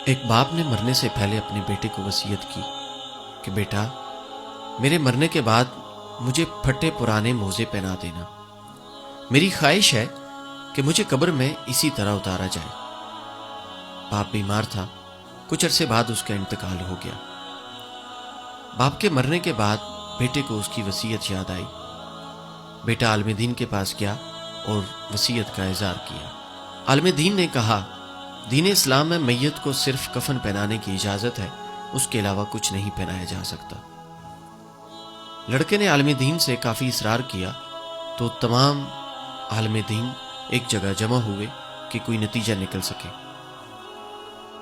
ایک باپ نے مرنے سے پہلے اپنے بیٹے کو وصیت کی کہ بیٹا، میرے مرنے کے بعد مجھے پھٹے پرانے موزے پہنا دینا۔ میری خواہش ہے کہ مجھے قبر میں اسی طرح اتارا جائے۔ باپ بیمار تھا، کچھ عرصے بعد اس کا انتقال ہو گیا۔ باپ کے مرنے کے بعد بیٹے کو اس کی وصیت یاد آئی۔ بیٹا عالم دین کے پاس گیا اور وصیت کا اظہار کیا۔ عالم دین نے کہا، دین اسلام میں میت کو صرف کفن پہنانے کی اجازت ہے، اس کے علاوہ کچھ نہیں پہنایا جا سکتا۔ لڑکے نے عالم دین سے کافی اصرار کیا تو تمام عالم دین ایک جگہ جمع ہوئے کہ کوئی نتیجہ نکل سکے،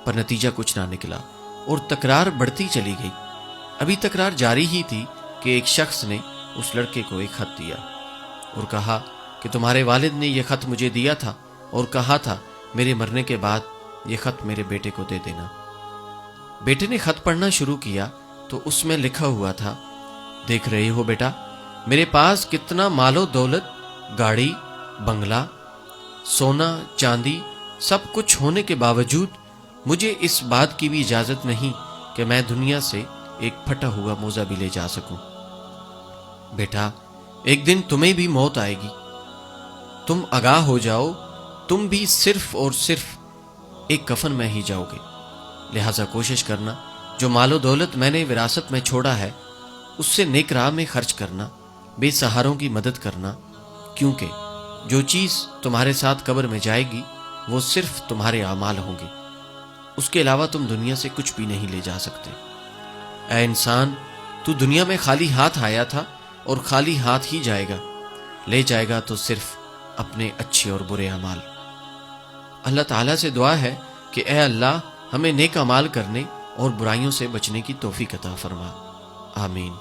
پر نتیجہ کچھ نہ نکلا اور تکرار بڑھتی چلی گئی۔ ابھی تکرار جاری ہی تھی کہ ایک شخص نے اس لڑکے کو ایک خط دیا اور کہا کہ تمہارے والد نے یہ خط مجھے دیا تھا اور کہا تھا میرے مرنے کے بعد یہ خط میرے بیٹے کو دے دینا۔ بیٹے نے خط پڑھنا شروع کیا تو اس میں لکھا ہوا تھا، دیکھ رہے ہو بیٹا، میرے پاس کتنا مال و دولت، گاڑی، بنگلہ، سونا، چاندی، سب کچھ ہونے کے باوجود مجھے اس بات کی بھی اجازت نہیں کہ میں دنیا سے ایک پھٹا ہوا موزہ بھی لے جا سکوں۔ بیٹا، ایک دن تمہیں بھی موت آئے گی، تم آگاہ ہو جاؤ، تم بھی صرف اور صرف ایک کفن میں ہی جاؤ گے، لہذا کوشش کرنا جو مال و دولت میں نے وراثت میں چھوڑا ہے اس سے نیک راہ میں خرچ کرنا، بے سہاروں کی مدد کرنا، کیونکہ جو چیز تمہارے ساتھ قبر میں جائے گی وہ صرف تمہارے اعمال ہوں گے، اس کے علاوہ تم دنیا سے کچھ بھی نہیں لے جا سکتے۔ اے انسان، تو دنیا میں خالی ہاتھ آیا تھا اور خالی ہاتھ ہی جائے گا، لے جائے گا تو صرف اپنے اچھے اور برے اعمال۔ اللہ تعالیٰ سے دعا ہے کہ اے اللہ، ہمیں نیک اعمال کرنے اور برائیوں سے بچنے کی توفیق عطا فرما، آمین۔